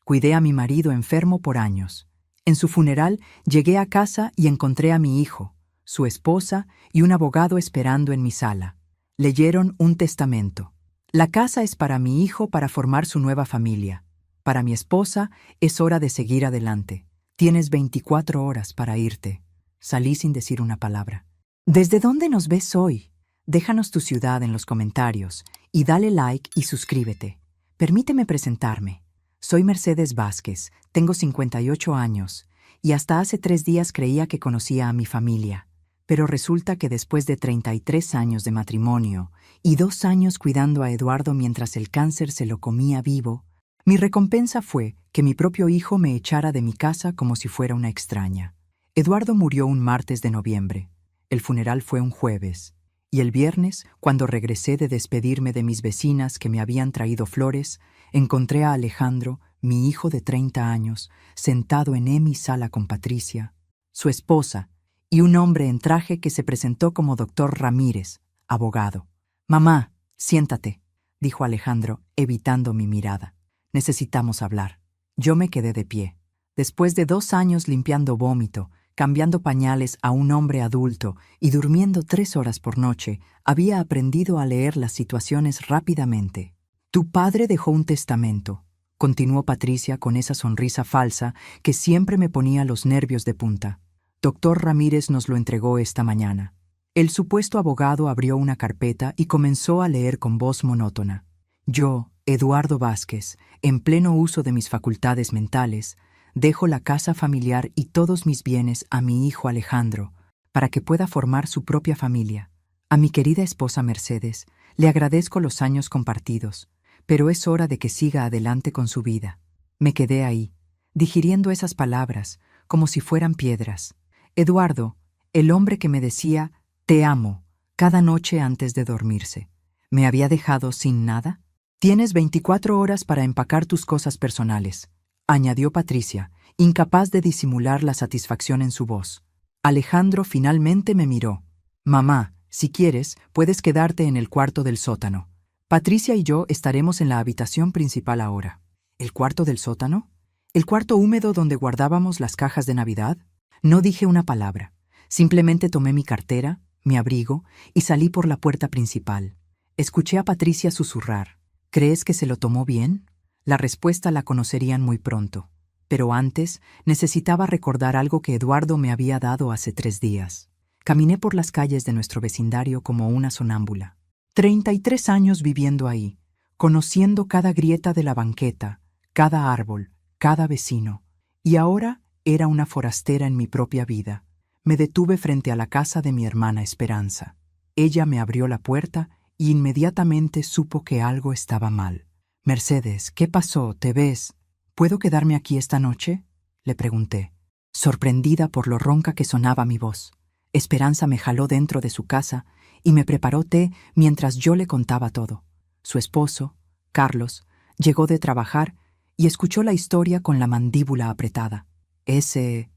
Cuidé a mi marido enfermo por años. En su funeral llegué a casa y encontré a mi hijo, su esposa y un abogado esperando en mi sala. Leyeron un testamento. La casa es para mi hijo para formar su nueva familia. Para mi esposa es hora de seguir adelante. Tienes 24 horas para irte. Salí sin decir una palabra. ¿Desde dónde nos ves hoy? Déjanos tu ciudad en los comentarios y dale like y suscríbete. Permíteme presentarme. Soy Mercedes Vázquez, tengo 58 años y hasta hace 3 días creía que conocía a mi familia. Pero resulta que después de 33 años de matrimonio y 2 años cuidando a Eduardo mientras el cáncer se lo comía vivo, mi recompensa fue que mi propio hijo me echara de mi casa como si fuera una extraña. Eduardo murió un martes de noviembre. El funeral fue un jueves. Y el viernes, cuando regresé de despedirme de mis vecinas que me habían traído flores, encontré a Alejandro, mi hijo de 30 años, sentado en mi sala con Patricia, su esposa, y un hombre en traje que se presentó como doctor Ramírez, abogado. «Mamá, siéntate», dijo Alejandro, evitando mi mirada. «Necesitamos hablar». Yo me quedé de pie. Después de 2 años limpiando vómito, cambiando pañales a un hombre adulto y durmiendo 3 horas por noche, había aprendido a leer las situaciones rápidamente. «Tu padre dejó un testamento», continuó Patricia con esa sonrisa falsa que siempre me ponía los nervios de punta. «Doctor Ramírez nos lo entregó esta mañana». El supuesto abogado abrió una carpeta y comenzó a leer con voz monótona. Yo, Eduardo Vázquez, en pleno uso de mis facultades mentales, dejo la casa familiar y todos mis bienes a mi hijo Alejandro para que pueda formar su propia familia. A mi querida esposa Mercedes le agradezco los años compartidos, pero es hora de que siga adelante con su vida. Me quedé ahí, digiriendo esas palabras como si fueran piedras. Eduardo, el hombre que me decía «te amo» cada noche antes de dormirse, ¿me había dejado sin nada? «Tienes 24 horas para empacar tus cosas personales», añadió Patricia, incapaz de disimular la satisfacción en su voz. Alejandro finalmente me miró. «Mamá, si quieres, puedes quedarte en el cuarto del sótano. Patricia y yo estaremos en la habitación principal ahora». ¿El cuarto del sótano? ¿El cuarto húmedo donde guardábamos las cajas de Navidad? No dije una palabra. Simplemente tomé mi cartera, mi abrigo, y salí por la puerta principal. Escuché a Patricia susurrar. «¿Crees que se lo tomó bien?» La respuesta la conocerían muy pronto. Pero antes necesitaba recordar algo que Eduardo me había dado hace 3 días. Caminé por las calles de nuestro vecindario como una sonámbula. 33 años viviendo ahí, conociendo cada grieta de la banqueta, cada árbol, cada vecino. Y ahora era una forastera en mi propia vida. Me detuve frente a la casa de mi hermana Esperanza. Ella me abrió la puerta y inmediatamente supo que algo estaba mal. «Mercedes, ¿qué pasó? ¿Te ves? ¿Puedo quedarme aquí esta noche?», le pregunté, sorprendida por lo ronca que sonaba mi voz. Esperanza me jaló dentro de su casa y me preparó té mientras yo le contaba todo. Su esposo, Carlos, llegó de trabajar y escuchó la historia con la mandíbula apretada. Ese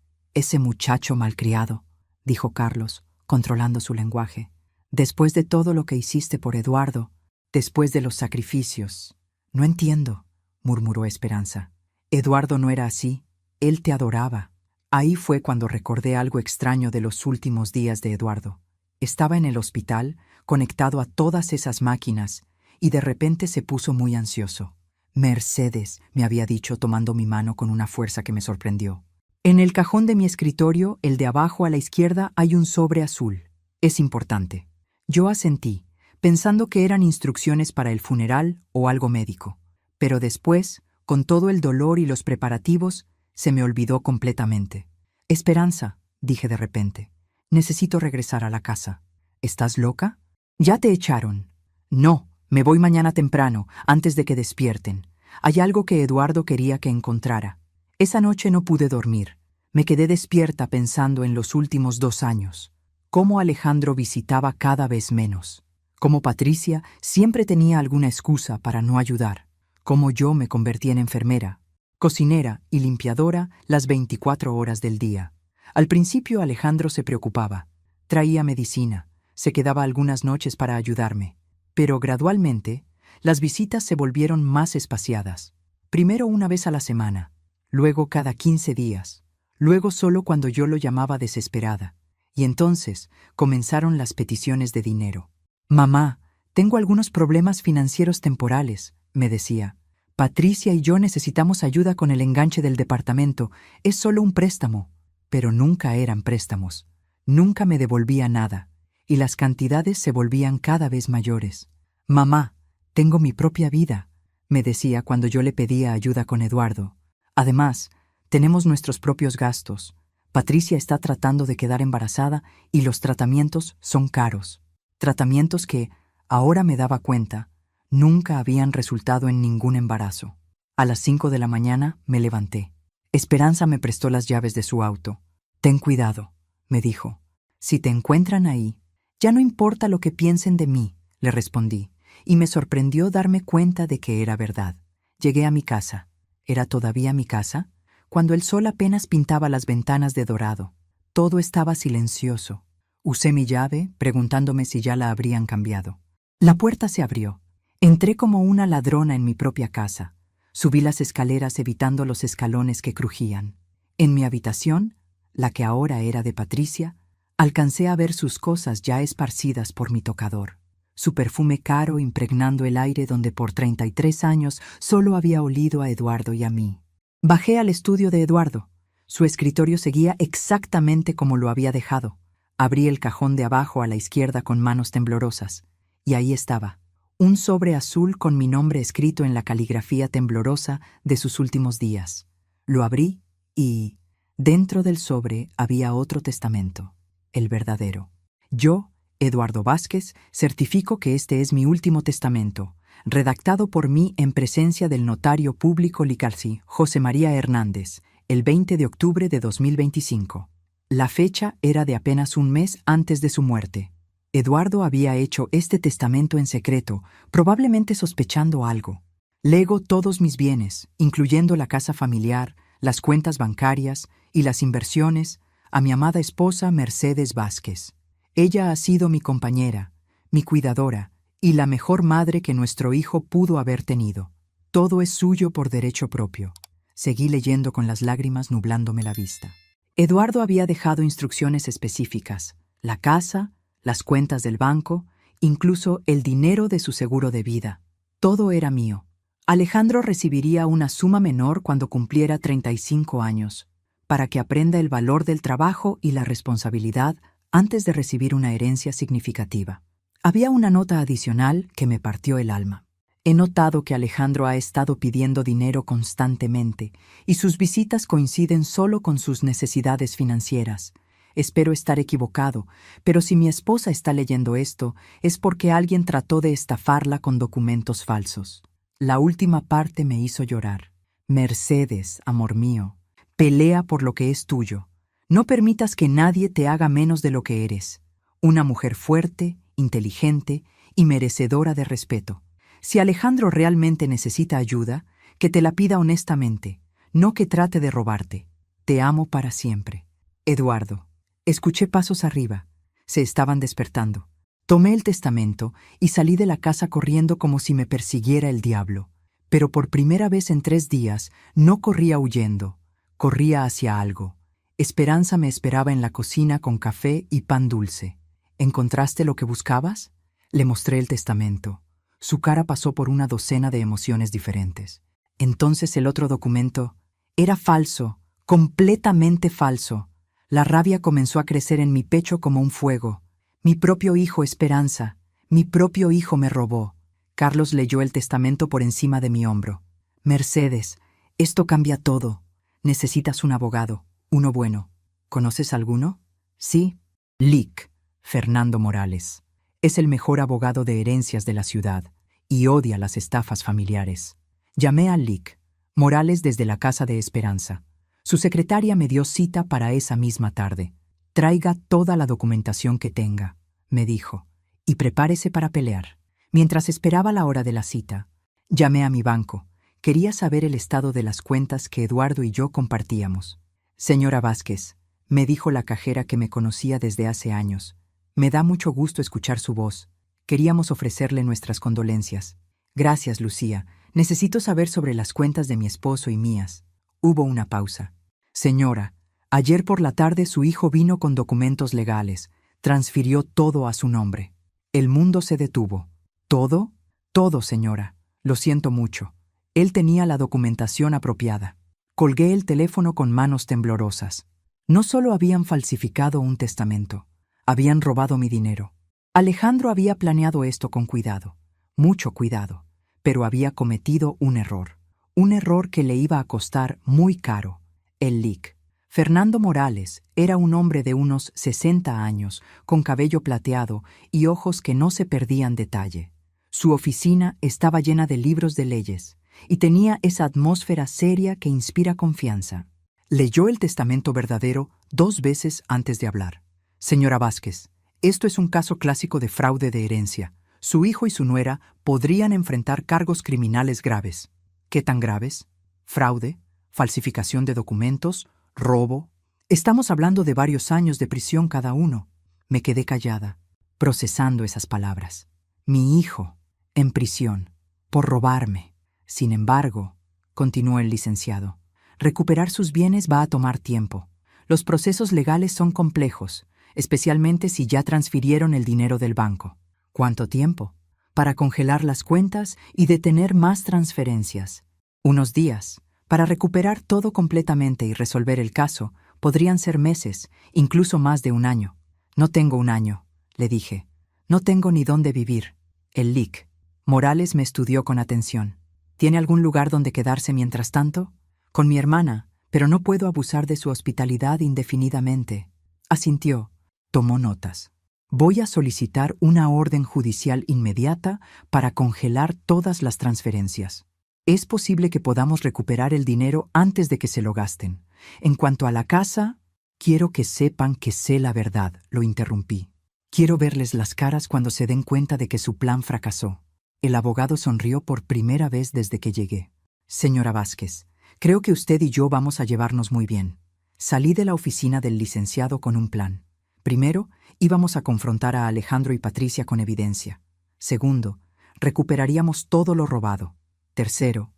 muchacho malcriado», dijo Carlos, controlando su lenguaje. «Después de todo lo que hiciste por Eduardo, después de los sacrificios». «No entiendo», murmuró Esperanza. «Eduardo no era así. Él te adoraba». Ahí fue cuando recordé algo extraño de los últimos días de Eduardo. Estaba en el hospital, conectado a todas esas máquinas, y de repente se puso muy ansioso. «Mercedes», me había dicho tomando mi mano con una fuerza que me sorprendió. «En el cajón de mi escritorio, el de abajo a la izquierda, hay un sobre azul. Es importante». Yo asentí, pensando que eran instrucciones para el funeral o algo médico. Pero después, con todo el dolor y los preparativos, se me olvidó completamente. «Esperanza», dije de repente, «necesito regresar a la casa». «¿Estás loca? Ya te echaron». «No, me voy mañana temprano, antes de que despierten. Hay algo que Eduardo quería que encontrara». Esa noche no pude dormir. Me quedé despierta pensando en los últimos 2 años. Cómo Alejandro visitaba cada vez menos. Cómo Patricia siempre tenía alguna excusa para no ayudar. Cómo yo me convertí en enfermera, cocinera y limpiadora las 24 horas del día. Al principio Alejandro se preocupaba. Traía medicina, se quedaba algunas noches para ayudarme. Pero gradualmente, las visitas se volvieron más espaciadas. Primero una vez a la semana, luego cada 15 días, luego solo cuando yo lo llamaba desesperada. Y entonces comenzaron las peticiones de dinero. Mamá, tengo algunos problemas financieros temporales, me decía. Patricia y yo necesitamos ayuda con el enganche del departamento. Es solo un préstamo. Pero nunca eran préstamos. Nunca me devolvía nada. Y las cantidades se volvían cada vez mayores. Mamá, tengo mi propia vida, me decía cuando yo le pedía ayuda con Eduardo. Además, tenemos nuestros propios gastos. Patricia está tratando de quedar embarazada y los tratamientos son caros. Tratamientos que, ahora me daba cuenta, nunca habían resultado en ningún embarazo. A las 5 de la mañana me levanté. Esperanza me prestó las llaves de su auto. Ten cuidado, me dijo. Si te encuentran ahí, ya no importa lo que piensen de mí, le respondí, y me sorprendió darme cuenta de que era verdad. Llegué a mi casa. ¿Era todavía mi casa? Cuando el sol apenas pintaba las ventanas de dorado. Todo estaba silencioso. Usé mi llave, preguntándome si ya la habrían cambiado. La puerta se abrió. Entré como una ladrona en mi propia casa. Subí las escaleras evitando los escalones que crujían. En mi habitación, la que ahora era de Patricia, alcancé a ver sus cosas ya esparcidas por mi tocador. Su perfume caro impregnando el aire donde por 33 años solo había olido a Eduardo y a mí. Bajé al estudio de Eduardo. Su escritorio seguía exactamente como lo había dejado. Abrí el cajón de abajo a la izquierda con manos temblorosas. Y ahí estaba, un sobre azul con mi nombre escrito en la caligrafía temblorosa de sus últimos días. Lo abrí y, dentro del sobre, había otro testamento, el verdadero. Yo, Eduardo Vázquez, certifico que este es mi último testamento, redactado por mí en presencia del notario público Licarci, José María Hernández, el 20 de octubre de 2025. La fecha era de apenas un mes antes de su muerte. Eduardo había hecho este testamento en secreto, probablemente sospechando algo. Lego todos mis bienes, incluyendo la casa familiar, las cuentas bancarias y las inversiones, a mi amada esposa Mercedes Vázquez. Ella ha sido mi compañera, mi cuidadora y la mejor madre que nuestro hijo pudo haber tenido. Todo es suyo por derecho propio. Seguí leyendo con las lágrimas nublándome la vista. Eduardo había dejado instrucciones específicas, la casa, las cuentas del banco, incluso el dinero de su seguro de vida. Todo era mío. Alejandro recibiría una suma menor cuando cumpliera 35 años, para que aprenda el valor del trabajo y la responsabilidad antes de recibir una herencia significativa. Había una nota adicional que me partió el alma. He notado que Alejandro ha estado pidiendo dinero constantemente y sus visitas coinciden solo con sus necesidades financieras. Espero estar equivocado, pero si mi esposa está leyendo esto, es porque alguien trató de estafarla con documentos falsos. La última parte me hizo llorar. Mercedes, amor mío, pelea por lo que es tuyo. No permitas que nadie te haga menos de lo que eres. Una mujer fuerte, inteligente y merecedora de respeto. Si Alejandro realmente necesita ayuda, que te la pida honestamente, no que trate de robarte. Te amo para siempre. Eduardo. Escuché pasos arriba. Se estaban despertando. Tomé el testamento y salí de la casa corriendo como si me persiguiera el diablo. Pero por primera vez en 3 días no corría huyendo. Corría hacia algo. Esperanza me esperaba en la cocina con café y pan dulce. ¿Encontraste lo que buscabas? Le mostré el testamento. Su cara pasó por una docena de emociones diferentes. Entonces el otro documento era falso, completamente falso. La rabia comenzó a crecer en mi pecho como un fuego. Mi propio hijo Esperanza, mi propio hijo me robó. Carlos leyó el testamento por encima de mi hombro. Mercedes, esto cambia todo. Necesitas un abogado, uno bueno. ¿Conoces alguno? Sí. Lic, Fernando Morales. Es el mejor abogado de herencias de la ciudad y odia las estafas familiares. Llamé a Lic, Morales desde la casa de Esperanza. Su secretaria me dio cita para esa misma tarde. Traiga toda la documentación que tenga, me dijo, y prepárese para pelear. Mientras esperaba la hora de la cita, llamé a mi banco. Quería saber el estado de las cuentas que Eduardo y yo compartíamos. Señora Vázquez, me dijo la cajera que me conocía desde hace años. Me da mucho gusto escuchar su voz. Queríamos ofrecerle nuestras condolencias. Gracias, Lucía. Necesito saber sobre las cuentas de mi esposo y mías. Hubo una pausa. Señora, ayer por la tarde su hijo vino con documentos legales. Transfirió todo a su nombre. El mundo se detuvo. ¿Todo? Todo, señora. Lo siento mucho. Él tenía la documentación apropiada. Colgué el teléfono con manos temblorosas. No solo habían falsificado un testamento, habían robado mi dinero. Alejandro había planeado esto con cuidado, mucho cuidado, pero había cometido un error que le iba a costar muy caro, el LIC. Fernando Morales era un hombre de unos 60 años, con cabello plateado y ojos que no se perdían detalle. Su oficina estaba llena de libros de leyes y tenía esa atmósfera seria que inspira confianza. Leyó el testamento verdadero 2 veces antes de hablar. Señora Vázquez, esto es un caso clásico de fraude de herencia. Su hijo y su nuera podrían enfrentar cargos criminales graves. ¿Qué tan graves? Fraude, falsificación de documentos, robo. Estamos hablando de varios años de prisión cada uno. Me quedé callada, procesando esas palabras. Mi hijo, en prisión, por robarme. Sin embargo, continuó el licenciado, recuperar sus bienes va a tomar tiempo. Los procesos legales son complejos, especialmente si ya transfirieron el dinero del banco. ¿Cuánto tiempo? Para congelar las cuentas y detener más transferencias. Unos días. Para recuperar todo completamente y resolver el caso, podrían ser meses, incluso más de un año. No tengo un año, le dije. No tengo ni dónde vivir. El LIC. Morales me estudió con atención. ¿Tiene algún lugar donde quedarse mientras tanto? Con mi hermana, pero no puedo abusar de su hospitalidad indefinidamente. Asintió. Tomó notas. Voy a solicitar una orden judicial inmediata para congelar todas las transferencias. Es posible que podamos recuperar el dinero antes de que se lo gasten. En cuanto a la casa, quiero que sepan que sé la verdad, lo interrumpí. Quiero verles las caras cuando se den cuenta de que su plan fracasó. El abogado sonrió por primera vez desde que llegué. Señora Vázquez, creo que usted y yo vamos a llevarnos muy bien. Salí de la oficina del licenciado con un plan. Primero, íbamos a confrontar a Alejandro y Patricia con evidencia. Segundo, recuperaríamos todo lo robado. Tercero,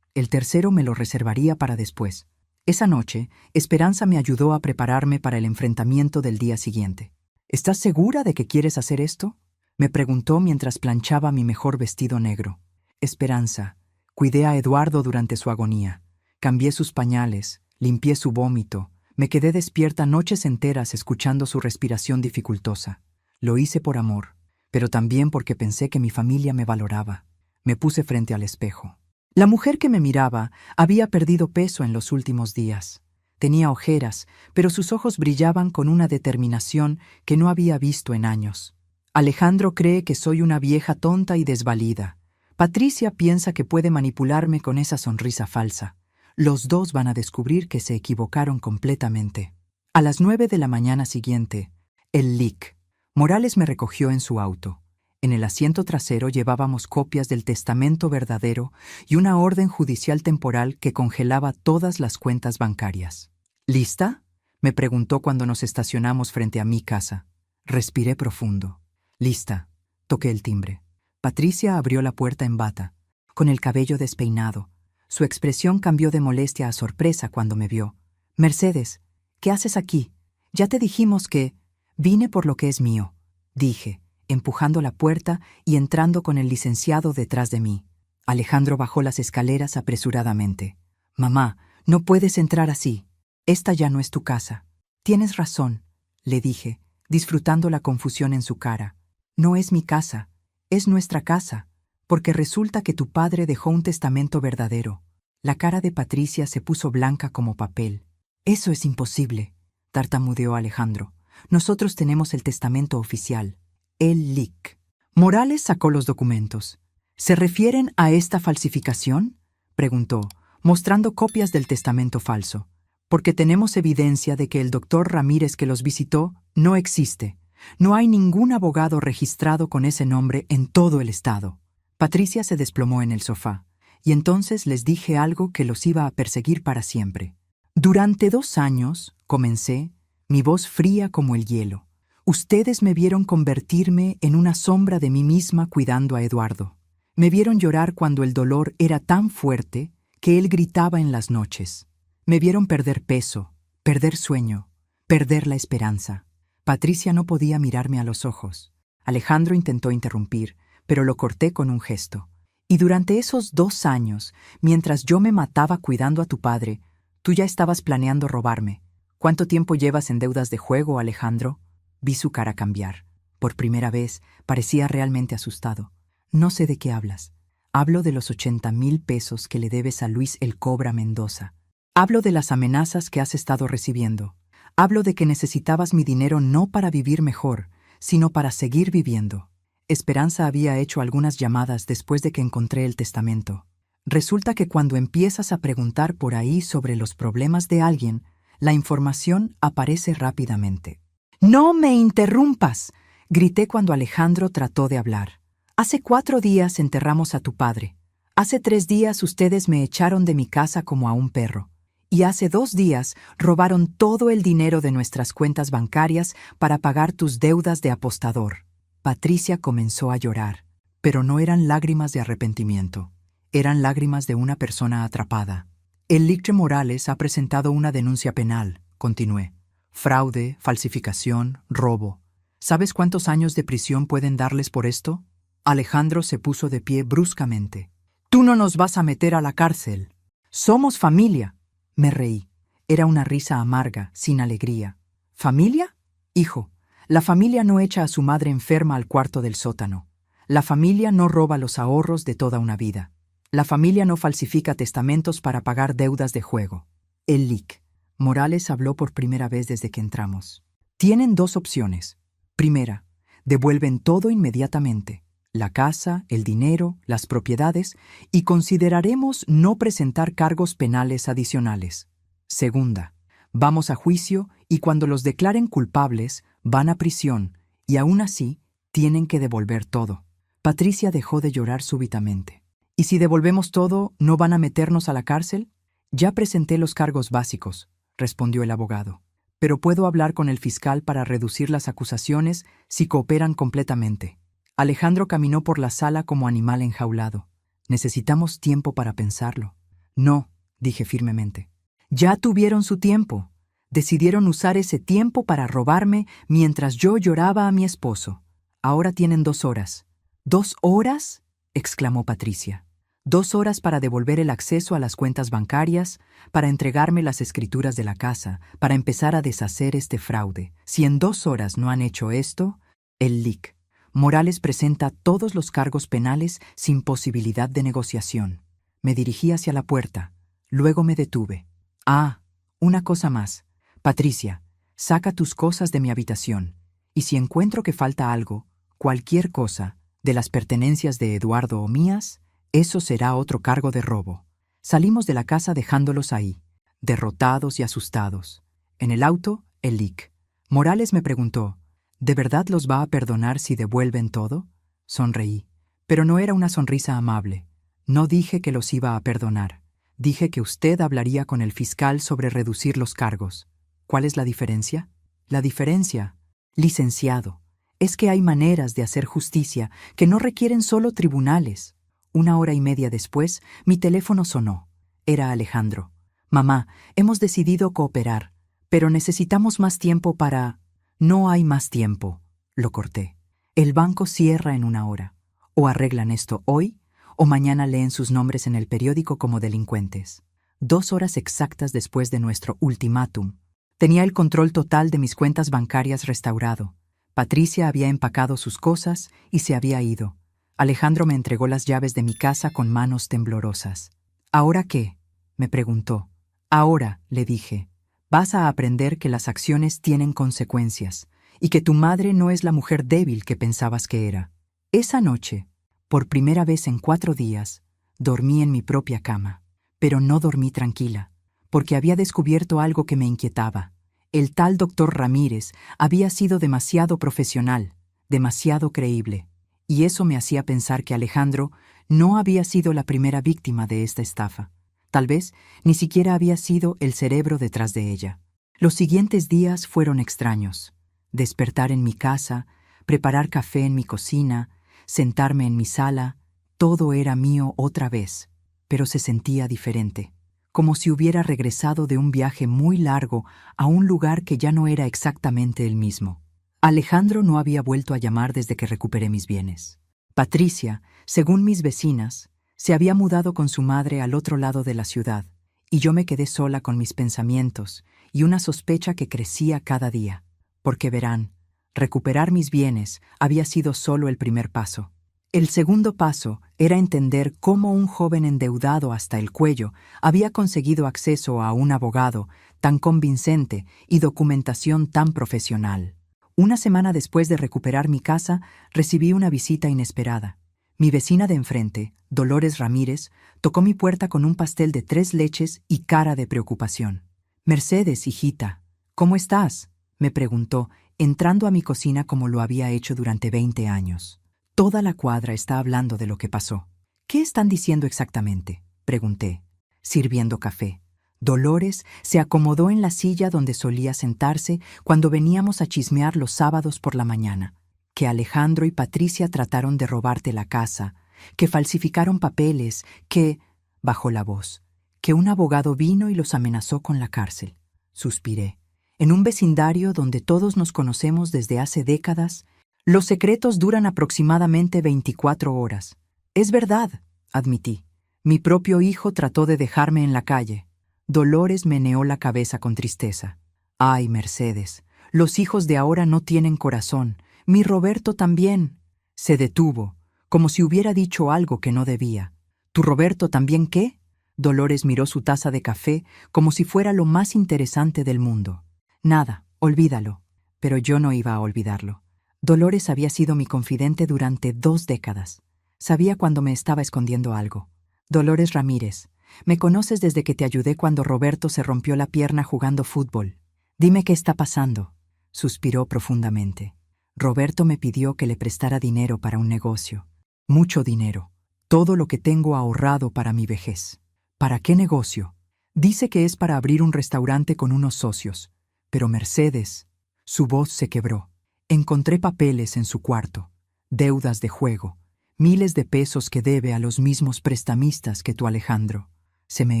el tercero me lo reservaría para después. Esa noche, Esperanza me ayudó a prepararme para el enfrentamiento del día siguiente. ¿Estás segura de que quieres hacer esto?, me preguntó mientras planchaba mi mejor vestido negro. Esperanza, cuidé a Eduardo durante su agonía. Cambié sus pañales, limpié su vómito. Me quedé despierta noches enteras escuchando su respiración dificultosa. Lo hice por amor, pero también porque pensé que mi familia me valoraba. Me puse frente al espejo. La mujer que me miraba había perdido peso en los últimos días. Tenía ojeras, pero sus ojos brillaban con una determinación que no había visto en años. Alejandro cree que soy una vieja tonta y desvalida. Patricia piensa que puede manipularme con esa sonrisa falsa. Los dos van a descubrir que se equivocaron completamente. A las 9 de la mañana siguiente, el LIC. Morales me recogió en su auto. En el asiento trasero llevábamos copias del testamento verdadero y una orden judicial temporal que congelaba todas las cuentas bancarias. ¿Lista?, me preguntó cuando nos estacionamos frente a mi casa. Respiré profundo. Lista. Toqué el timbre. Patricia abrió la puerta en bata, con el cabello despeinado. Su expresión cambió de molestia a sorpresa cuando me vio. «Mercedes, ¿qué haces aquí? Ya te dijimos que...» «Vine por lo que es mío», dije, empujando la puerta y entrando con el licenciado detrás de mí. Alejandro bajó las escaleras apresuradamente. «Mamá, no puedes entrar así. Esta ya no es tu casa». «Tienes razón», le dije, disfrutando la confusión en su cara. «No es mi casa, es nuestra casa, porque resulta que tu padre dejó un testamento verdadero». La cara de Patricia se puso blanca como papel. «Eso es imposible», tartamudeó Alejandro. «Nosotros tenemos el testamento oficial, el LIC». Morales sacó los documentos. «¿Se refieren a esta falsificación?», preguntó, mostrando copias del testamento falso. «Porque tenemos evidencia de que el doctor Ramírez que los visitó no existe. No hay ningún abogado registrado con ese nombre en todo el estado». Patricia se desplomó en el sofá, y entonces les dije algo que los iba a perseguir para siempre. «Durante 2 años», comencé, mi voz fría como el hielo, «ustedes me vieron convertirme en una sombra de mí misma cuidando a Eduardo. Me vieron llorar cuando el dolor era tan fuerte que él gritaba en las noches. Me vieron perder peso, perder sueño, perder la esperanza. Patricia no podía mirarme a los ojos. Alejandro intentó interrumpir, pero lo corté con un gesto. Y durante esos 2 años, mientras yo me mataba cuidando a tu padre, tú ya estabas planeando robarme. ¿Cuánto tiempo llevas en deudas de juego, Alejandro? Vi su cara cambiar. Por primera vez, parecía realmente asustado. No sé de qué hablas. Hablo de los 80,000 pesos que le debes a Luis el Cobra Mendoza. Hablo de las amenazas que has estado recibiendo. Hablo de que necesitabas mi dinero no para vivir mejor, sino para seguir viviendo. Esperanza había hecho algunas llamadas después de que encontré el testamento. Resulta que cuando empiezas a preguntar por ahí sobre los problemas de alguien, la información aparece rápidamente. ¡No me interrumpas!, grité cuando Alejandro trató de hablar. Hace 4 días enterramos a tu padre. Hace 3 días ustedes me echaron de mi casa como a un perro. Y hace 2 días robaron todo el dinero de nuestras cuentas bancarias para pagar tus deudas de apostador. Patricia comenzó a llorar, pero no eran lágrimas de arrepentimiento. Eran lágrimas de una persona atrapada. El Lictre Morales ha presentado una denuncia penal, continué. Fraude, falsificación, robo. ¿Sabes cuántos años de prisión pueden darles por esto? Alejandro se puso de pie bruscamente. Tú no nos vas a meter a la cárcel. Somos familia. Me reí. Era una risa amarga, sin alegría. ¿Familia? Hijo, la familia no echa a su madre enferma al cuarto del sótano. La familia no roba los ahorros de toda una vida. La familia no falsifica testamentos para pagar deudas de juego. El LIC. Morales habló por primera vez desde que entramos. Tienen 2 opciones. Primera, devuelven todo inmediatamente. La casa, el dinero, las propiedades, y consideraremos no presentar cargos penales adicionales. Segunda, vamos a juicio y cuando los declaren culpables, van a prisión y aún así tienen que devolver todo. Patricia dejó de llorar súbitamente. ¿Y si devolvemos todo, no van a meternos a la cárcel? Ya presenté los cargos básicos, respondió el abogado. Pero puedo hablar con el fiscal para reducir las acusaciones si cooperan completamente. Alejandro caminó por la sala como animal enjaulado. Necesitamos tiempo para pensarlo. No, dije firmemente. Ya tuvieron su tiempo. Decidieron usar ese tiempo para robarme mientras yo lloraba a mi esposo. Ahora tienen 2 horas. ¿2 horas? Exclamó Patricia. 2 horas para devolver el acceso a las cuentas bancarias, para entregarme las escrituras de la casa, para empezar a deshacer este fraude. Si en 2 horas no han hecho esto, el LIC. Morales presenta todos los cargos penales sin posibilidad de negociación. Me dirigí hacia la puerta. Luego me detuve. Ah, una cosa más. Patricia, saca tus cosas de mi habitación. Y si encuentro que falta algo, cualquier cosa, de las pertenencias de Eduardo o mías, eso será otro cargo de robo. Salimos de la casa dejándolos ahí, derrotados y asustados. En el auto, el LIC. Morales me preguntó, ¿de verdad los va a perdonar si devuelven todo? Sonreí, pero no era una sonrisa amable. No dije que los iba a perdonar. Dije que usted hablaría con el fiscal sobre reducir los cargos. ¿Cuál es la diferencia? La diferencia, licenciado, es que hay maneras de hacer justicia que no requieren solo tribunales. 1 hora y media después, mi teléfono sonó. Era Alejandro. Mamá, hemos decidido cooperar, pero necesitamos más tiempo para... No hay más tiempo, lo corté. El banco cierra en 1 hora. O arreglan esto hoy, o mañana leen sus nombres en el periódico como delincuentes. 2 horas exactas después de nuestro ultimátum. Tenía el control total de mis cuentas bancarias restaurado. Patricia había empacado sus cosas y se había ido. Alejandro me entregó las llaves de mi casa con manos temblorosas. ¿Ahora qué?, me preguntó. Ahora, le dije, vas a aprender que las acciones tienen consecuencias y que tu madre no es la mujer débil que pensabas que era. Esa noche, por primera vez en 4 días, dormí en mi propia cama, pero no dormí tranquila, porque había descubierto algo que me inquietaba. El tal doctor Ramírez había sido demasiado profesional, demasiado creíble, y eso me hacía pensar que Alejandro no había sido la primera víctima de esta estafa. Tal vez ni siquiera había sido el cerebro detrás de ella. Los siguientes días fueron extraños. Despertar en mi casa, preparar café en mi cocina, sentarme en mi sala Todo era mío otra vez, pero se sentía diferente, como si hubiera regresado de un viaje muy largo a un lugar que ya no era exactamente el mismo. Alejandro no había vuelto a llamar desde que recuperé mis bienes. Patricia, según mis vecinas, se había mudado con su madre al otro lado de la ciudad, y yo me quedé sola con mis pensamientos y una sospecha que crecía cada día. Porque verán, recuperar mis bienes había sido solo el primer paso. El segundo paso era entender cómo un joven endeudado hasta el cuello había conseguido acceso a un abogado tan convincente y documentación tan profesional. Una semana después de recuperar mi casa, recibí una visita inesperada. Mi vecina de enfrente, Dolores Ramírez, tocó mi puerta con un pastel de 3 leches y cara de preocupación. «Mercedes, hijita, ¿cómo estás?», me preguntó, entrando a mi cocina como lo había hecho durante 20 años. «Toda la cuadra está hablando de lo que pasó». «¿Qué están diciendo exactamente?», pregunté, sirviendo café. Dolores se acomodó en la silla donde solía sentarse cuando veníamos a chismear los sábados por la mañana. Que Alejandro y Patricia trataron de robarte la casa, que falsificaron papeles, que, bajó la voz, que un abogado vino y los amenazó con la cárcel. Suspiré. En un vecindario donde todos nos conocemos desde hace décadas, los secretos duran aproximadamente 24 horas. Es verdad, admití. Mi propio hijo trató de dejarme en la calle. Dolores meneó la cabeza con tristeza. Ay, Mercedes, los hijos de ahora no tienen corazón. Mi Roberto también. Se detuvo, como si hubiera dicho algo que no debía. ¿Tu Roberto también qué? Dolores miró su taza de café como si fuera lo más interesante del mundo. Nada, olvídalo. Pero yo no iba a olvidarlo. Dolores había sido mi confidente durante 2 décadas. Sabía cuando me estaba escondiendo algo. Dolores Ramírez, me conoces desde que te ayudé cuando Roberto se rompió la pierna jugando fútbol. Dime qué está pasando. Suspiró profundamente. Roberto me pidió que le prestara dinero para un negocio. Mucho dinero. Todo lo que tengo ahorrado para mi vejez. ¿Para qué negocio? Dice que es para abrir un restaurante con unos socios. Pero Mercedes, su voz se quebró. Encontré papeles en su cuarto. Deudas de juego. Miles de pesos que debe a los mismos prestamistas que tu Alejandro. Se me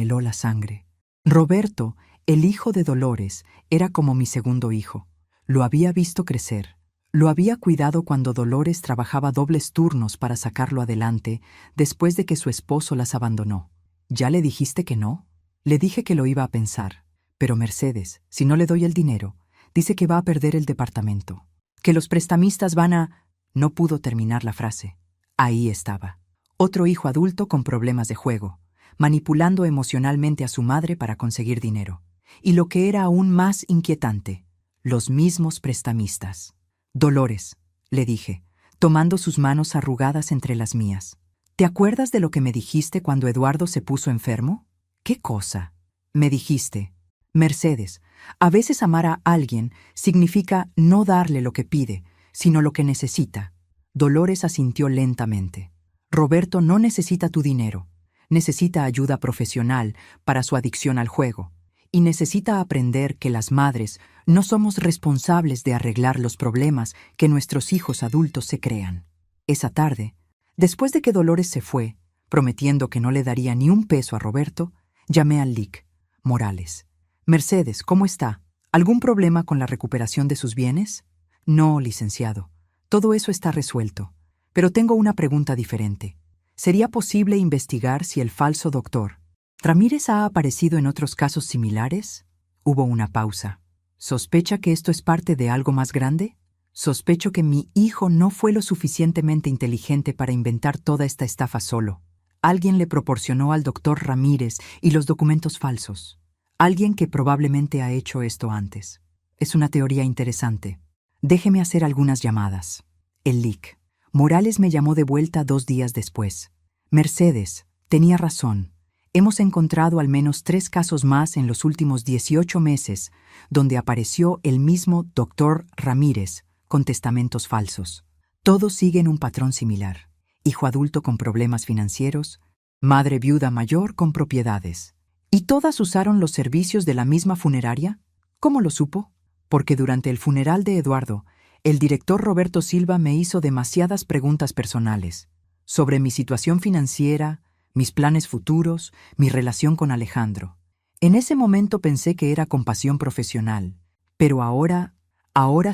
heló la sangre. Roberto, el hijo de Dolores, era como mi segundo hijo. Lo había visto crecer. Lo había cuidado cuando Dolores trabajaba dobles turnos para sacarlo adelante después de que su esposo las abandonó. ¿Ya le dijiste que no? Le dije que lo iba a pensar. Pero Mercedes, si no le doy el dinero, dice que va a perder el departamento. Que los prestamistas van a... No pudo terminar la frase. Ahí estaba. Otro hijo adulto con problemas de juego, manipulando emocionalmente a su madre para conseguir dinero. Y lo que era aún más inquietante, los mismos prestamistas. Dolores, le dije, tomando sus manos arrugadas entre las mías. ¿Te acuerdas de lo que me dijiste cuando Eduardo se puso enfermo? ¿Qué cosa? Me dijiste. Mercedes, a veces amar a alguien significa no darle lo que pide, sino lo que necesita. Dolores asintió lentamente. Roberto no necesita tu dinero. Necesita ayuda profesional para su adicción al juego. Y necesita aprender que las madres no somos responsables de arreglar los problemas que nuestros hijos adultos se crean. Esa tarde, después de que Dolores se fue, prometiendo que no le daría ni un peso a Roberto, llamé al LIC. Morales. Mercedes, ¿cómo está? ¿Algún problema con la recuperación de sus bienes? No, licenciado. Todo eso está resuelto. Pero tengo una pregunta diferente. ¿Sería posible investigar si el falso doctor Ramírez ha aparecido en otros casos similares? Hubo una pausa. ¿Sospecha que esto es parte de algo más grande? Sospecho que mi hijo no fue lo suficientemente inteligente para inventar toda esta estafa solo. Alguien le proporcionó al doctor Ramírez y los documentos falsos. Alguien que probablemente ha hecho esto antes. Es una teoría interesante. Déjeme hacer algunas llamadas. El LIC. Morales me llamó de vuelta 2 días después. Mercedes, tenía razón. Hemos encontrado al menos 3 casos más en los últimos 18 meses donde apareció el mismo doctor Ramírez con testamentos falsos. Todos siguen un patrón similar. Hijo adulto con problemas financieros, madre viuda mayor con propiedades. ¿Y todas usaron los servicios de la misma funeraria? ¿Cómo lo supo? Porque durante el funeral de Eduardo, el director Roberto Silva me hizo demasiadas preguntas personales. sobre mi situación financiera, mis planes futuros, mi relación con Alejandro. En ese momento pensé que era compasión profesional, pero ahora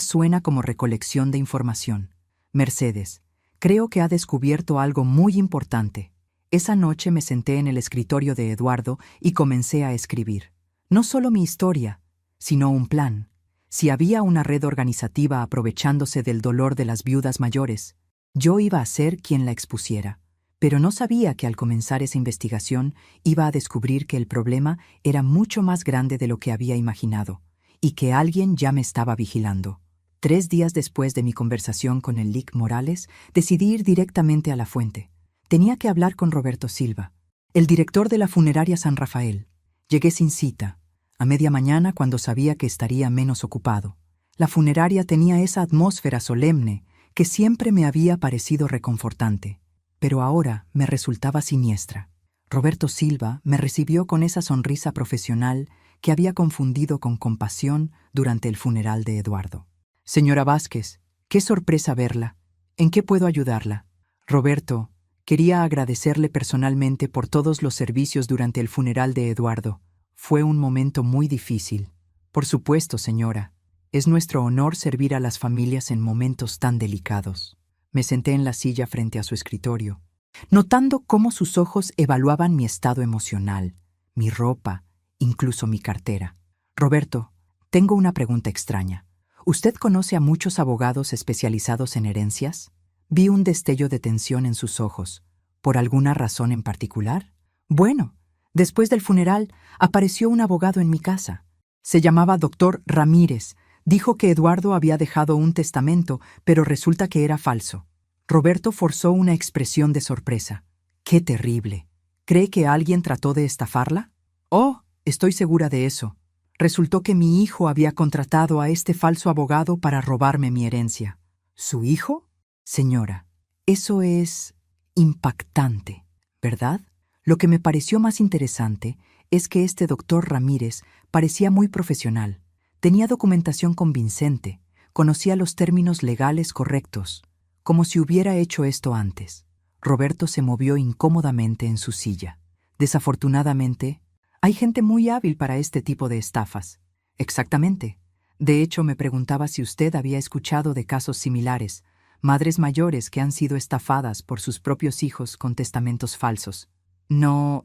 suena como recolección de información. Mercedes, creo que ha descubierto algo muy importante. Esa noche me senté en el escritorio de Eduardo y comencé a escribir. No solo mi historia, sino un plan. Si había una red organizativa aprovechándose del dolor de las viudas mayores, yo iba a ser quien la expusiera. Pero no sabía que al comenzar esa investigación iba a descubrir que el problema era mucho más grande de lo que había imaginado, y que alguien ya me estaba vigilando. 3 días después de mi conversación con el Lic Morales, decidí ir directamente a la fuente. Tenía que hablar con Roberto Silva, el director de la funeraria San Rafael. Llegué sin cita, a media mañana cuando sabía que estaría menos ocupado. La funeraria tenía esa atmósfera solemne que siempre me había parecido reconfortante, pero ahora me resultaba siniestra. Roberto Silva me recibió con esa sonrisa profesional que había confundido con compasión durante el funeral de Eduardo. Señora Vázquez, qué sorpresa verla. ¿En qué puedo ayudarla? Roberto, quería agradecerle personalmente por todos los servicios durante el funeral de Eduardo. Fue un momento muy difícil. Por supuesto, señora. Es nuestro honor servir a las familias en momentos tan delicados. Me senté en la silla frente a su escritorio, notando cómo sus ojos evaluaban mi estado emocional, mi ropa, incluso mi cartera. Roberto, tengo una pregunta extraña. ¿Usted conoce a muchos abogados especializados en herencias? Vi un destello de tensión en sus ojos. ¿Por alguna razón en particular? Bueno, después del funeral apareció un abogado en mi casa. Se llamaba Dr. Ramírez. Dijo que Eduardo había dejado un testamento, pero resulta que era falso. Roberto forzó una expresión de sorpresa. ¡Qué terrible! ¿Cree que alguien trató de estafarla? Oh, estoy segura de eso. Resultó que mi hijo había contratado a este falso abogado para robarme mi herencia. ¿Su hijo? Señora, eso es impactante, ¿verdad? Lo que me pareció más interesante es que este doctor Ramírez parecía muy profesional. Tenía documentación convincente, conocía los términos legales correctos, como si hubiera hecho esto antes. Roberto se movió incómodamente en su silla. Desafortunadamente, hay gente muy hábil para este tipo de estafas. Exactamente. De hecho, me preguntaba si usted había escuchado de casos similares, madres mayores que han sido estafadas por sus propios hijos con testamentos falsos. No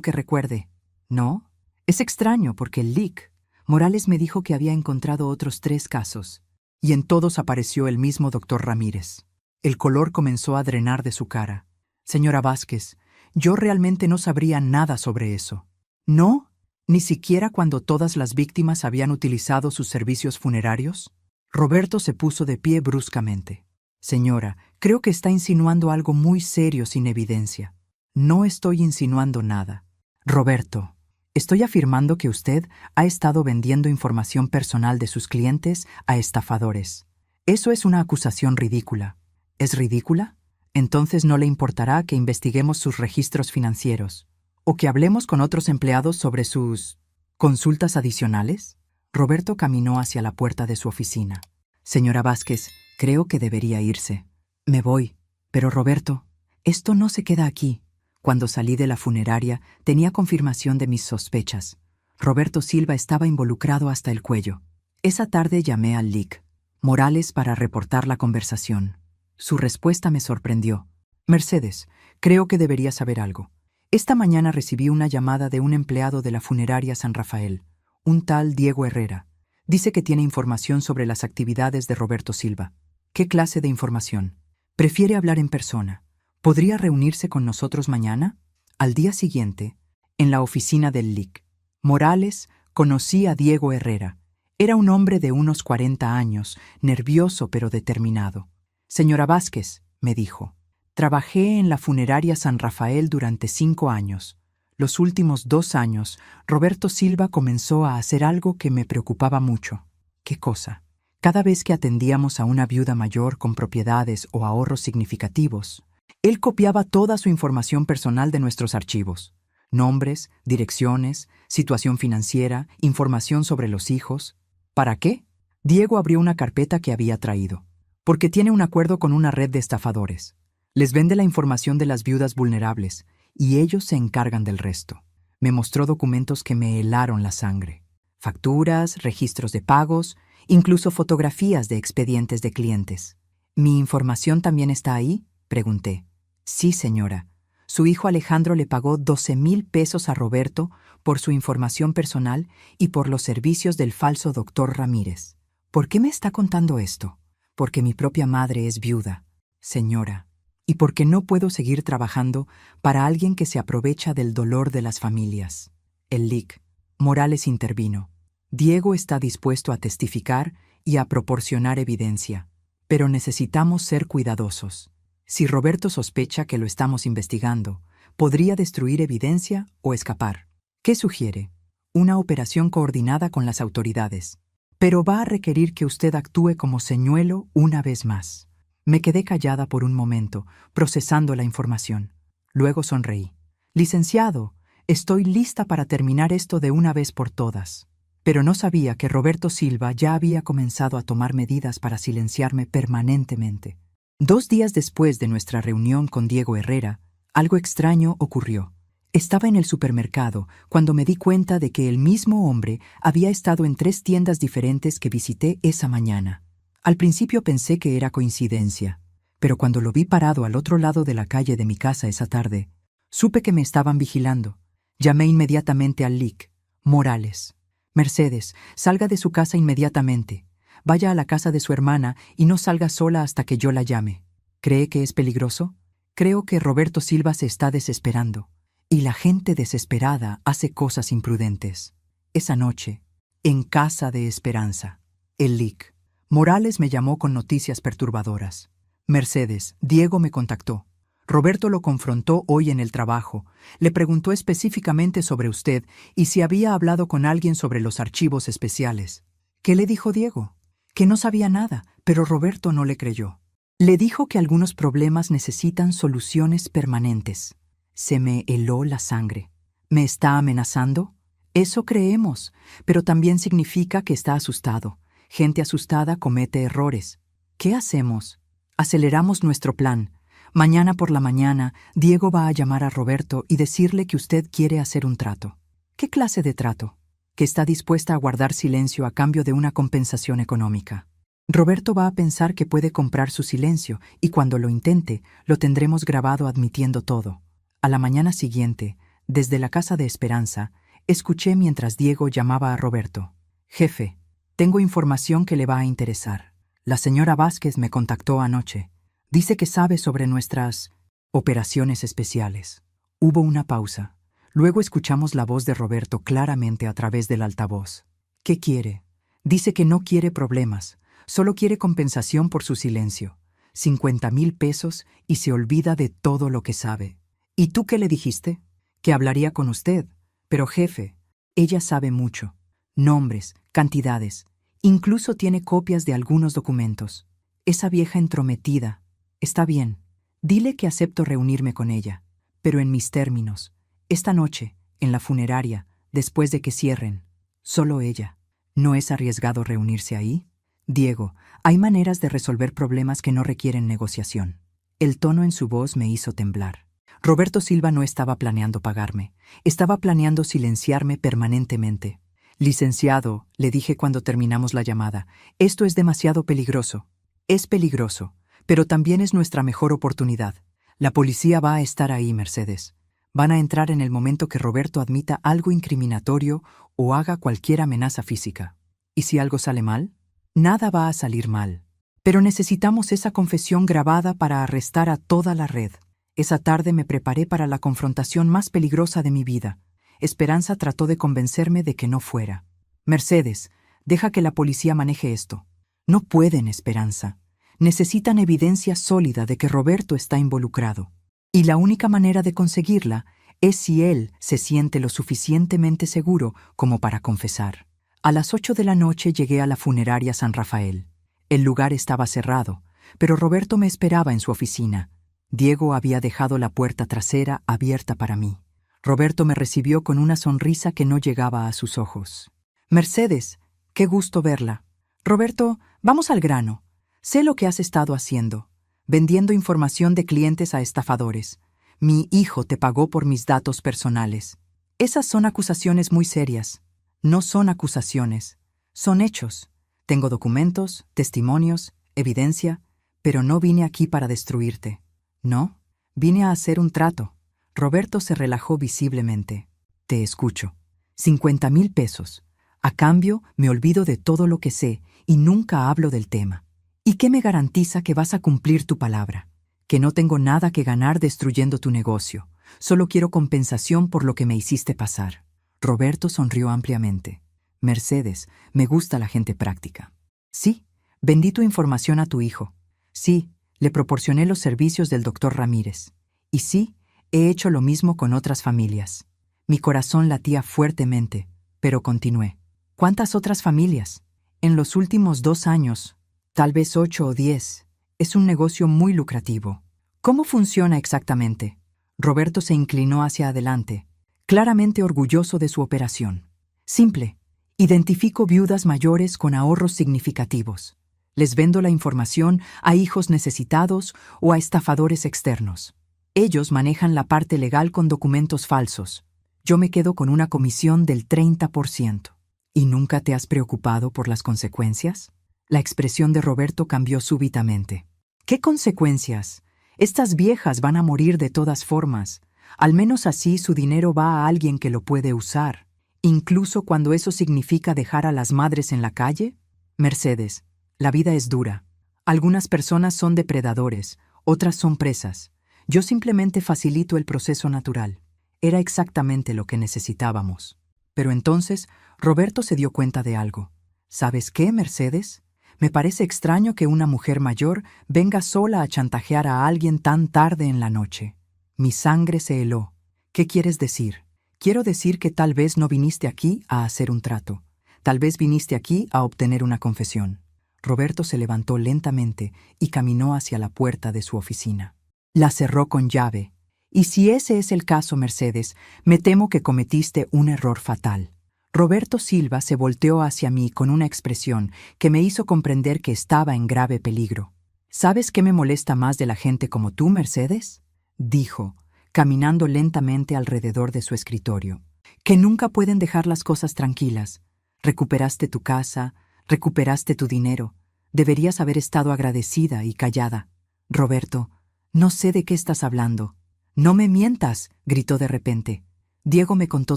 que recuerde. ¿No? Es extraño porque el Lic Morales me dijo que había encontrado otros 3 casos, y en todos apareció el mismo doctor Ramírez. El color comenzó a drenar de su cara. Señora Vázquez, yo realmente no sabría nada sobre eso. ¿No? ¿Ni siquiera cuando todas las víctimas habían utilizado sus servicios funerarios? Roberto se puso de pie bruscamente. Señora, creo que está insinuando algo muy serio sin evidencia. No estoy insinuando nada. Roberto, estoy afirmando que usted ha estado vendiendo información personal de sus clientes a estafadores. Eso es una acusación ridícula. ¿Es ridícula? Entonces no le importará que investiguemos sus registros financieros o que hablemos con otros empleados sobre sus consultas adicionales. Roberto caminó hacia la puerta de su oficina. Señora Vázquez, creo que debería irse. Me voy. Pero Roberto, esto no se queda aquí. Cuando salí de la funeraria, tenía confirmación de mis sospechas. Roberto Silva estaba involucrado hasta el cuello. Esa tarde llamé al Lic Morales para reportar la conversación. Su respuesta me sorprendió. Mercedes, creo que debería saber algo. Esta mañana recibí una llamada de un empleado de la funeraria San Rafael, un tal Diego Herrera. Dice que tiene información sobre las actividades de Roberto Silva. ¿Qué clase de información? Prefiere hablar en persona. ¿Podría reunirse con nosotros mañana? Al día siguiente, en la oficina del Lic Morales, conocí a Diego Herrera. Era un hombre de unos 40 años, nervioso pero determinado. Señora Vázquez, me dijo, trabajé en la funeraria San Rafael durante 5 años. Los últimos 2 años, Roberto Silva comenzó a hacer algo que me preocupaba mucho. ¿Qué cosa? Cada vez que atendíamos a una viuda mayor con propiedades o ahorros significativos, él copiaba toda su información personal de nuestros archivos. Nombres, direcciones, situación financiera, información sobre los hijos. ¿Para qué? Diego abrió una carpeta que había traído. Porque tiene un acuerdo con una red de estafadores. Les vende la información de las viudas vulnerables y ellos se encargan del resto. Me mostró documentos que me helaron la sangre. Facturas, registros de pagos, incluso fotografías de expedientes de clientes. ¿Mi información también está ahí?, pregunté. Sí, señora. Su hijo Alejandro le pagó 12,000 pesos a Roberto por su información personal y por los servicios del falso doctor Ramírez. ¿Por qué me está contando esto? Porque mi propia madre es viuda, señora, y porque no puedo seguir trabajando para alguien que se aprovecha del dolor de las familias. El LIC. Morales intervino. Diego está dispuesto a testificar y a proporcionar evidencia, pero necesitamos ser cuidadosos. Si Roberto sospecha que lo estamos investigando, podría destruir evidencia o escapar. ¿Qué sugiere? Una operación coordinada con las autoridades. Pero va a requerir que usted actúe como señuelo una vez más. Me quedé callada por un momento, procesando la información. Luego sonreí. Licenciado, estoy lista para terminar esto de una vez por todas. Pero no sabía que Roberto Silva ya había comenzado a tomar medidas para silenciarme permanentemente. 2 días después de nuestra reunión con Diego Herrera, algo extraño ocurrió. Estaba en el supermercado cuando me di cuenta de que el mismo hombre había estado en 3 tiendas diferentes que visité esa mañana. Al principio pensé que era coincidencia, pero cuando lo vi parado al otro lado de la calle de mi casa esa tarde, supe que me estaban vigilando. Llamé inmediatamente al LIC. Morales. Mercedes, salga de su casa inmediatamente. Vaya a la casa de su hermana y no salga sola hasta que yo la llame. ¿Cree que es peligroso? Creo que Roberto Silva se está desesperando. Y la gente desesperada hace cosas imprudentes. Esa noche, en casa de Esperanza, el LIC. Morales me llamó con noticias perturbadoras. Mercedes, Diego me contactó. Roberto lo confrontó hoy en el trabajo. Le preguntó específicamente sobre usted y si había hablado con alguien sobre los archivos especiales. ¿Qué le dijo Diego? Que no sabía nada, pero Roberto no le creyó. Le dijo que algunos problemas necesitan soluciones permanentes. Se me heló la sangre. ¿Me está amenazando? Eso creemos, pero también significa que está asustado. Gente asustada comete errores. ¿Qué hacemos? Aceleramos nuestro plan. Mañana por la mañana, Diego va a llamar a Roberto y decirle que usted quiere hacer un trato. ¿Qué clase de trato? Que está dispuesta a guardar silencio a cambio de una compensación económica. Roberto va a pensar que puede comprar su silencio y cuando lo intente, lo tendremos grabado admitiendo todo. A la mañana siguiente, desde la casa de Esperanza, escuché mientras Diego llamaba a Roberto. Jefe, tengo información que le va a interesar. La señora Vázquez me contactó anoche. Dice que sabe sobre nuestras operaciones especiales. Hubo una pausa. Luego escuchamos la voz de Roberto claramente a través del altavoz. ¿Qué quiere? Dice que no quiere problemas, solo quiere compensación por su silencio. 50,000 pesos y se olvida de todo lo que sabe. ¿Y tú qué le dijiste? Que hablaría con usted. Pero jefe, ella sabe mucho. Nombres, cantidades. Incluso tiene copias de algunos documentos. Esa vieja entrometida. Está bien. Dile que acepto reunirme con ella, pero en mis términos. Esta noche, en la funeraria, después de que cierren. Solo ella. ¿No es arriesgado reunirse ahí? Diego, hay maneras de resolver problemas que no requieren negociación. El tono en su voz me hizo temblar. Roberto Silva no estaba planeando pagarme. Estaba planeando silenciarme permanentemente. Licenciado, le dije cuando terminamos la llamada, esto es demasiado peligroso. Es peligroso, pero también es nuestra mejor oportunidad. La policía va a estar ahí, Mercedes. Van a entrar en el momento que Roberto admita algo incriminatorio o haga cualquier amenaza física. ¿Y si algo sale mal? Nada va a salir mal. Pero necesitamos esa confesión grabada para arrestar a toda la red. Esa tarde me preparé para la confrontación más peligrosa de mi vida. Esperanza trató de convencerme de que no fuera. Mercedes, deja que la policía maneje esto. No pueden, Esperanza. Necesitan evidencia sólida de que Roberto está involucrado. Y la única manera de conseguirla es si él se siente lo suficientemente seguro como para confesar. A las 8 de la noche llegué a la funeraria San Rafael. El lugar estaba cerrado, pero Roberto me esperaba en su oficina. Diego había dejado la puerta trasera abierta para mí. Roberto me recibió con una sonrisa que no llegaba a sus ojos. Mercedes, qué gusto verla. Roberto, vamos al grano. Sé lo que has estado haciendo. vendiendo información de clientes a estafadores. Mi hijo te pagó por mis datos personales. Esas son acusaciones muy serias. No son acusaciones, son hechos. Tengo documentos, testimonios, evidencia, pero no vine aquí para destruirte. No, vine a hacer un trato. Roberto se relajó visiblemente. Te escucho. 50,000 pesos. A cambio, me olvido de todo lo que sé y nunca hablo del tema. ¿Y qué me garantiza que vas a cumplir tu palabra? Que no tengo nada que ganar destruyendo tu negocio. Solo quiero compensación por lo que me hiciste pasar. Roberto sonrió ampliamente. Mercedes, me gusta la gente práctica. Sí, vendí tu información a tu hijo. Sí, le proporcioné los servicios del doctor Ramírez. Y sí, he hecho lo mismo con otras familias. Mi corazón latía fuertemente, pero continué. ¿Cuántas otras familias? En los últimos 2 años, tal vez 8 o 10. Es un negocio muy lucrativo. ¿Cómo funciona exactamente? Roberto se inclinó hacia adelante, claramente orgulloso de su operación. Simple. Identifico viudas mayores con ahorros significativos. Les vendo la información a hijos necesitados o a estafadores externos. Ellos manejan la parte legal con documentos falsos. Yo me quedo con una comisión del 30%. ¿Y nunca te has preocupado por las consecuencias? La expresión de Roberto cambió súbitamente. ¿Qué consecuencias? Estas viejas van a morir de todas formas. Al menos así su dinero va a alguien que lo puede usar. Incluso cuando eso significa dejar a las madres en la calle. Mercedes, la vida es dura. Algunas personas son depredadores, otras son presas. Yo simplemente facilito el proceso natural. Era exactamente lo que necesitábamos. Pero entonces, Roberto se dio cuenta de algo. ¿Sabes qué, Mercedes? Me parece extraño que una mujer mayor venga sola a chantajear a alguien tan tarde en la noche. Mi sangre se heló. ¿Qué quieres decir? Quiero decir que tal vez no viniste aquí a hacer un trato. Tal vez viniste aquí a obtener una confesión. Roberto se levantó lentamente y caminó hacia la puerta de su oficina. La cerró con llave. Y si ese es el caso, Mercedes, me temo que cometiste un error fatal. Roberto Silva se volteó hacia mí con una expresión que me hizo comprender que estaba en grave peligro. ¿Sabes qué me molesta más de la gente como tú, Mercedes? Dijo, caminando lentamente alrededor de su escritorio. Que nunca pueden dejar las cosas tranquilas. Recuperaste tu casa, recuperaste tu dinero. Deberías haber estado agradecida y callada. Roberto, no sé de qué estás hablando. No me mientas, gritó de repente. Diego me contó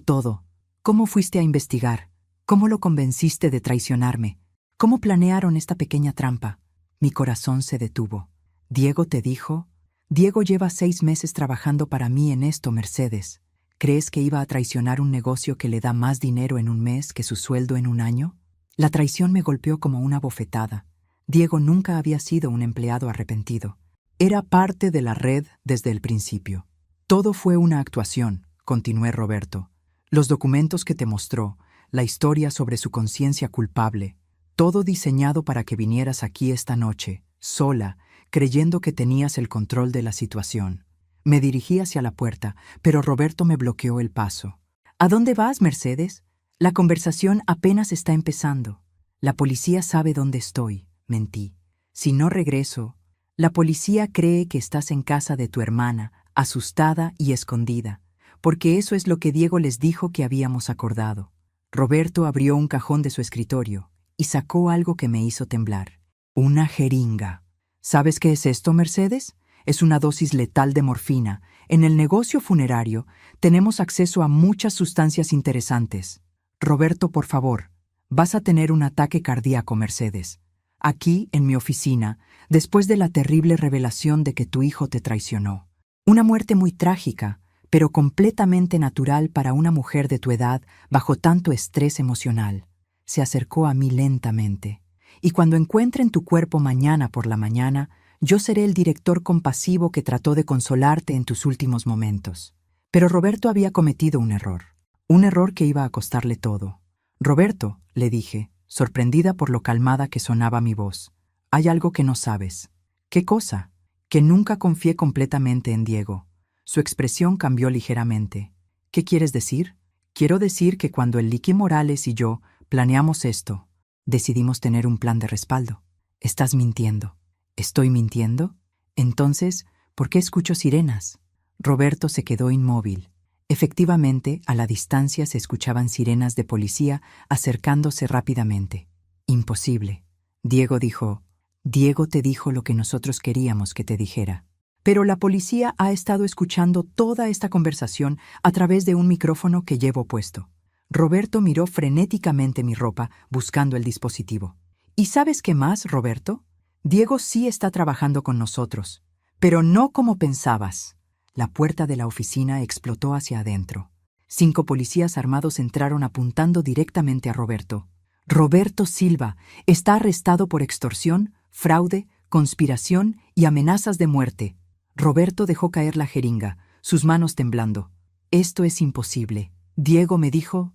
todo. ¿Cómo fuiste a investigar? ¿Cómo lo convenciste de traicionarme? ¿Cómo planearon esta pequeña trampa? Mi corazón se detuvo. ¿Diego te dijo? Diego lleva 6 meses trabajando para mí en esto, Mercedes. ¿Crees que iba a traicionar un negocio que le da más dinero en un mes que su sueldo en un año? La traición me golpeó como una bofetada. Diego nunca había sido un empleado arrepentido. Era parte de la red desde el principio. Todo fue una actuación, continué Roberto. Los documentos que te mostró, la historia sobre su conciencia culpable, todo diseñado para que vinieras aquí esta noche, sola, creyendo que tenías el control de la situación. Me dirigí hacia la puerta, pero Roberto me bloqueó el paso. ¿A dónde vas, Mercedes? La conversación apenas está empezando. La policía sabe dónde estoy, mentí. Si no regreso, la policía cree que estás en casa de tu hermana, asustada y escondida, porque eso es lo que Diego les dijo que habíamos acordado. Roberto abrió un cajón de su escritorio y sacó algo que me hizo temblar. Una jeringa. ¿Sabes qué es esto, Mercedes? Es una dosis letal de morfina. En el negocio funerario tenemos acceso a muchas sustancias interesantes. Roberto, por favor, vas a tener un ataque cardíaco, Mercedes. Aquí, en mi oficina, después de la terrible revelación de que tu hijo te traicionó. Una muerte muy trágica, pero completamente natural para una mujer de tu edad bajo tanto estrés emocional. Se acercó a mí lentamente. Y cuando encuentren tu cuerpo mañana por la mañana, yo seré el director compasivo que trató de consolarte en tus últimos momentos. Pero Roberto había cometido un error que iba a costarle todo. Roberto, le dije, sorprendida por lo calmada que sonaba mi voz, hay algo que no sabes. ¿Qué cosa? Que nunca confié completamente en Diego. Su expresión cambió ligeramente. ¿Qué quieres decir? Quiero decir que cuando el Liqui Morales y yo planeamos esto, decidimos tener un plan de respaldo. Estás mintiendo. ¿Estoy mintiendo? Entonces, ¿por qué escucho sirenas? Roberto se quedó inmóvil. Efectivamente, a la distancia se escuchaban sirenas de policía acercándose rápidamente. Imposible. Diego dijo, Diego te dijo lo que nosotros queríamos que te dijera. Pero la policía ha estado escuchando toda esta conversación a través de un micrófono que llevo puesto. Roberto miró frenéticamente mi ropa, buscando el dispositivo. ¿Y sabes qué más, Roberto? Diego sí está trabajando con nosotros, pero no como pensabas. La puerta de la oficina explotó hacia adentro. 5 policías armados entraron apuntando directamente a Roberto. Roberto Silva está arrestado por extorsión, fraude, conspiración y amenazas de muerte. Roberto dejó caer la jeringa, sus manos temblando. Esto es imposible. Diego me dijo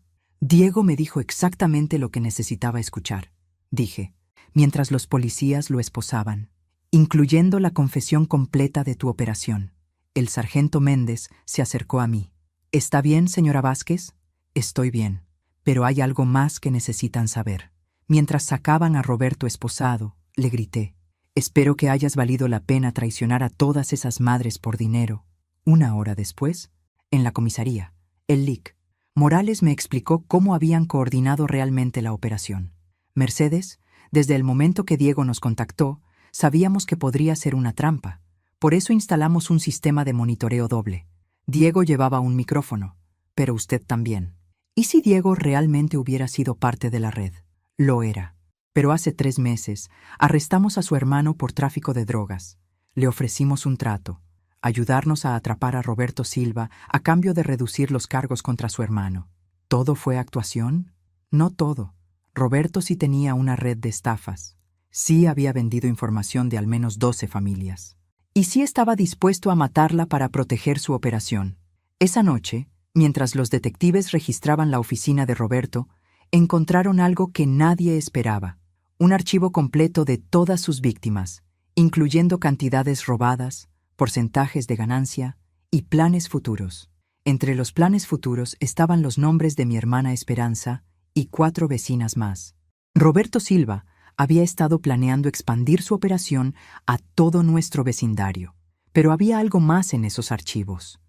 exactamente lo que necesitaba escuchar, dije, mientras los policías lo esposaban, incluyendo la confesión completa de tu operación. El sargento Méndez se acercó a mí. ¿Está bien, señora Vázquez? Estoy bien, pero hay algo más que necesitan saber. Mientras sacaban a Roberto esposado, le grité, espero que hayas valido la pena traicionar a todas esas madres por dinero. 1 hora después, en la comisaría, el LIC, Morales me explicó cómo habían coordinado realmente la operación. Mercedes, desde el momento que Diego nos contactó, sabíamos que podría ser una trampa. Por eso instalamos un sistema de monitoreo doble. Diego llevaba un micrófono, pero usted también. ¿Y si Diego realmente hubiera sido parte de la red? Lo era. Pero hace 3 meses arrestamos a su hermano por tráfico de drogas. Le ofrecimos un trato: ayudarnos a atrapar a Roberto Silva a cambio de reducir los cargos contra su hermano. ¿Todo fue actuación? No todo. Roberto sí tenía una red de estafas. Sí había vendido información de al menos 12 familias. Y sí estaba dispuesto a matarla para proteger su operación. Esa noche, mientras los detectives registraban la oficina de Roberto, encontraron algo que nadie esperaba: un archivo completo de todas sus víctimas, incluyendo cantidades robadas, porcentajes de ganancia y planes futuros. Entre los planes futuros estaban los nombres de mi hermana Esperanza y 4 vecinas más. Roberto Silva había estado planeando expandir su operación a todo nuestro vecindario. Pero había algo más en esos archivos,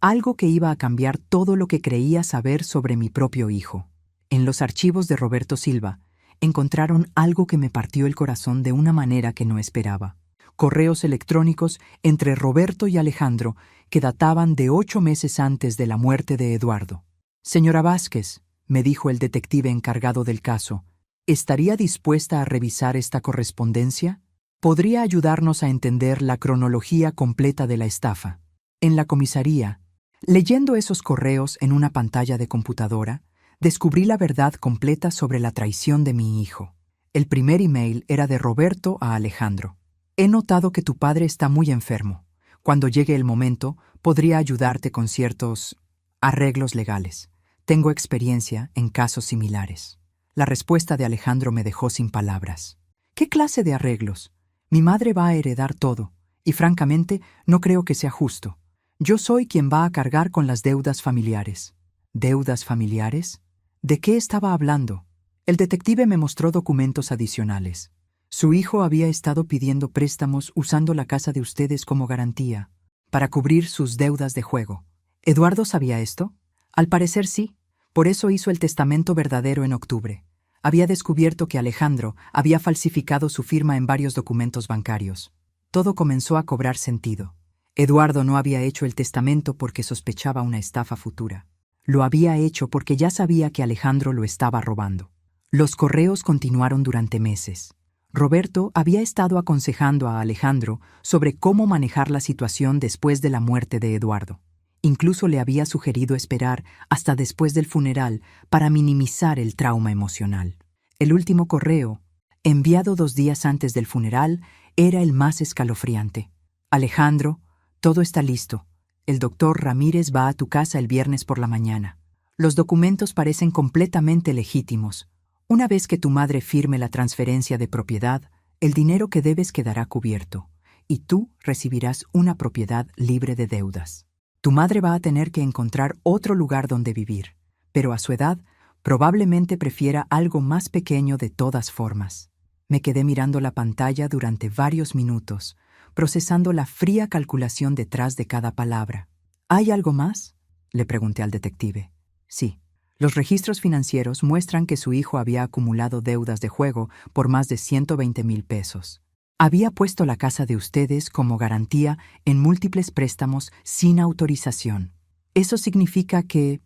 algo que iba a cambiar todo lo que creía saber sobre mi propio hijo. En los archivos de Roberto Silva encontraron algo que me partió el corazón de una manera que no esperaba. Correos electrónicos entre Roberto y Alejandro que databan de 8 meses antes de la muerte de Eduardo. Señora Vázquez, me dijo el detective encargado del caso, ¿estaría dispuesta a revisar esta correspondencia? Podría ayudarnos a entender la cronología completa de la estafa. En la comisaría, leyendo esos correos en una pantalla de computadora, descubrí la verdad completa sobre la traición de mi hijo. El primer email era de Roberto a Alejandro. He notado que tu padre está muy enfermo. Cuando llegue el momento, podría ayudarte con ciertos arreglos legales. Tengo experiencia en casos similares. La respuesta de Alejandro me dejó sin palabras. ¿Qué clase de arreglos? Mi madre va a heredar todo, y francamente no creo que sea justo. Yo soy quien va a cargar con las deudas familiares. ¿Deudas familiares? ¿De qué estaba hablando? El detective me mostró documentos adicionales. Su hijo había estado pidiendo préstamos usando la casa de ustedes como garantía, para cubrir sus deudas de juego. ¿Eduardo sabía esto? Al parecer sí. Por eso hizo el testamento verdadero en octubre. Había descubierto que Alejandro había falsificado su firma en varios documentos bancarios. Todo comenzó a cobrar sentido. Eduardo no había hecho el testamento porque sospechaba una estafa futura. Lo había hecho porque ya sabía que Alejandro lo estaba robando. Los correos continuaron durante meses. Roberto había estado aconsejando a Alejandro sobre cómo manejar la situación después de la muerte de Eduardo. Incluso le había sugerido esperar hasta después del funeral para minimizar el trauma emocional. El último correo, enviado 2 días antes del funeral, era el más escalofriante. Alejandro, todo está listo. El doctor Ramírez va a tu casa el viernes por la mañana. Los documentos parecen completamente legítimos. Una vez que tu madre firme la transferencia de propiedad, el dinero que debes quedará cubierto, y tú recibirás una propiedad libre de deudas. Tu madre va a tener que encontrar otro lugar donde vivir, pero a su edad probablemente prefiera algo más pequeño de todas formas. Me quedé mirando la pantalla durante varios minutos, procesando la fría calculación detrás de cada palabra. ¿Hay algo más?, le pregunté al detective. Sí. Los registros financieros muestran que su hijo había acumulado deudas de juego por más de 120,000 pesos. Había puesto la casa de ustedes como garantía en múltiples préstamos sin autorización. Eso significa que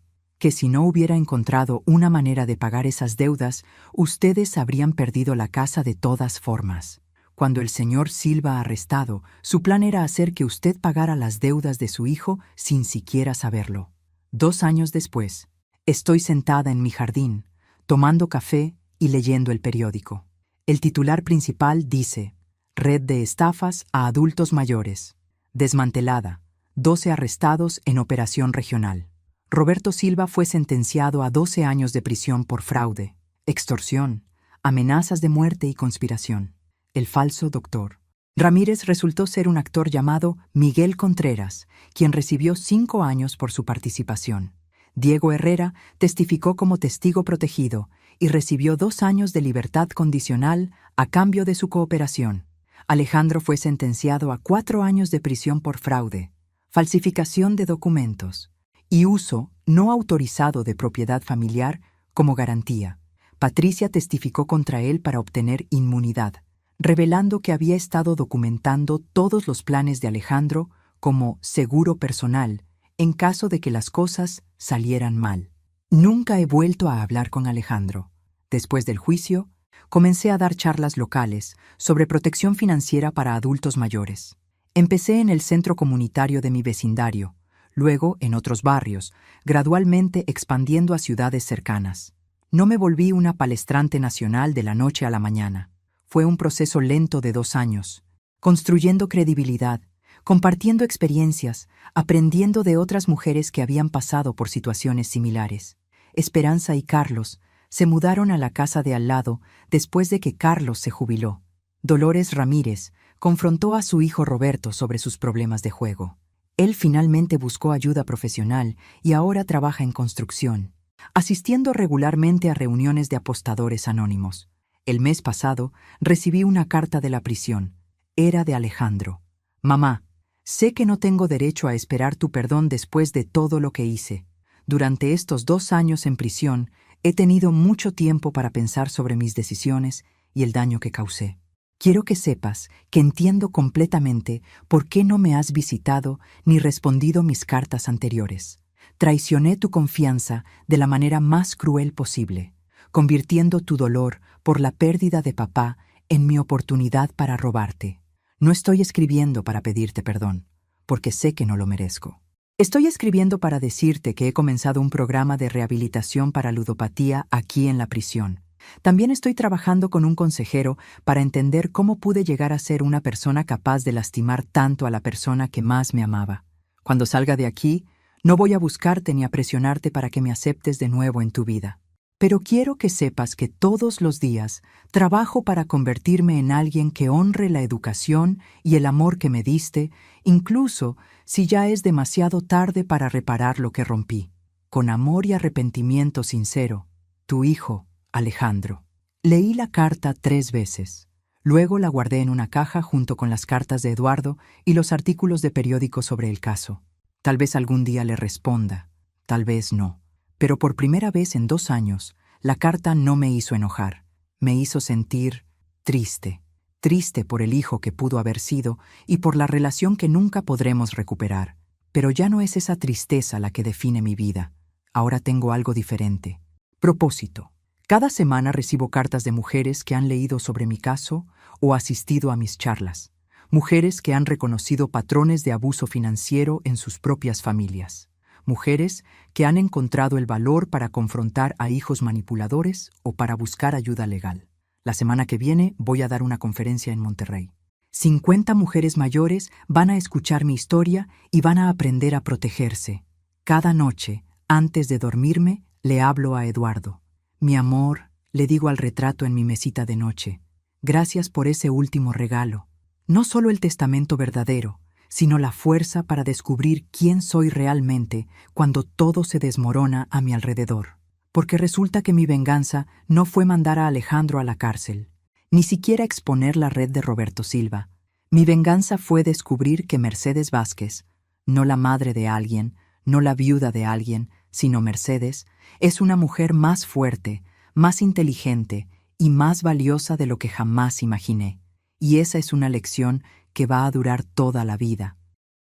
si no hubiera encontrado una manera de pagar esas deudas, ustedes habrían perdido la casa de todas formas. Cuando el señor Silva arrestado, su plan era hacer que usted pagara las deudas de su hijo sin siquiera saberlo. 2 años después, estoy sentada en mi jardín, tomando café y leyendo el periódico. El titular principal dice: Red de estafas a adultos mayores. Desmantelada. 12 arrestados en operación regional. Roberto Silva fue sentenciado a 12 años de prisión por fraude, extorsión, amenazas de muerte y conspiración. El falso doctor. Ramírez resultó ser un actor llamado Miguel Contreras, quien recibió 5 años por su participación. Diego Herrera testificó como testigo protegido y recibió 2 años de libertad condicional a cambio de su cooperación. Alejandro fue sentenciado a 4 años de prisión por fraude, falsificación de documentos y uso no autorizado de propiedad familiar como garantía. Patricia testificó contra él para obtener inmunidad, revelando que había estado documentando todos los planes de Alejandro como seguro personal en caso de que las cosas salieran mal. Nunca he vuelto a hablar con Alejandro. Después del juicio, comencé a dar charlas locales sobre protección financiera para adultos mayores. Empecé en el centro comunitario de mi vecindario, luego en otros barrios, gradualmente expandiendo a ciudades cercanas. No me volví una palestrante nacional de la noche a la mañana. Fue un proceso lento de 2 años, construyendo credibilidad, compartiendo experiencias, aprendiendo de otras mujeres que habían pasado por situaciones similares. Esperanza y Carlos se mudaron a la casa de al lado después de que Carlos se jubiló. Dolores Ramírez confrontó a su hijo Roberto sobre sus problemas de juego. Él finalmente buscó ayuda profesional y ahora trabaja en construcción, asistiendo regularmente a reuniones de apostadores anónimos. El mes pasado recibí una carta de la prisión. Era de Alejandro. Mamá, sé que no tengo derecho a esperar tu perdón después de todo lo que hice. Durante estos 2 años en prisión, he tenido mucho tiempo para pensar sobre mis decisiones y el daño que causé. Quiero que sepas que entiendo completamente por qué no me has visitado ni respondido mis cartas anteriores. Traicioné tu confianza de la manera más cruel posible, convirtiendo tu dolor por la pérdida de papá en mi oportunidad para robarte. No estoy escribiendo para pedirte perdón, porque sé que no lo merezco. Estoy escribiendo para decirte que he comenzado un programa de rehabilitación para ludopatía aquí en la prisión. También estoy trabajando con un consejero para entender cómo pude llegar a ser una persona capaz de lastimar tanto a la persona que más me amaba. Cuando salga de aquí, no voy a buscarte ni a presionarte para que me aceptes de nuevo en tu vida. Pero quiero que sepas que todos los días trabajo para convertirme en alguien que honre la educación y el amor que me diste, incluso si ya es demasiado tarde para reparar lo que rompí. Con amor y arrepentimiento sincero, tu hijo, Alejandro. Leí la carta 3 veces. Luego la guardé en una caja junto con las cartas de Eduardo y los artículos de periódico sobre el caso. Tal vez algún día le responda, tal vez no. Pero por primera vez en 2 años, la carta no me hizo enojar. Me hizo sentir triste. Triste por el hijo que pudo haber sido y por la relación que nunca podremos recuperar. Pero ya no es esa tristeza la que define mi vida. Ahora tengo algo diferente. Propósito. Cada semana recibo cartas de mujeres que han leído sobre mi caso o asistido a mis charlas. Mujeres que han reconocido patrones de abuso financiero en sus propias familias. Mujeres que han encontrado el valor para confrontar a hijos manipuladores o para buscar ayuda legal. La semana que viene voy a dar una conferencia en Monterrey. 50 mujeres mayores van a escuchar mi historia y van a aprender a protegerse. Cada noche, antes de dormirme, le hablo a Eduardo. Mi amor, le digo al retrato en mi mesita de noche. Gracias por ese último regalo. No solo el testamento verdadero, sino la fuerza para descubrir quién soy realmente cuando todo se desmorona a mi alrededor. Porque resulta que mi venganza no fue mandar a Alejandro a la cárcel, ni siquiera exponer la red de Roberto Silva. Mi venganza fue descubrir que Mercedes Vázquez, no la madre de alguien, no la viuda de alguien, sino Mercedes, es una mujer más fuerte, más inteligente y más valiosa de lo que jamás imaginé. Y esa es una lección que va a durar toda la vida.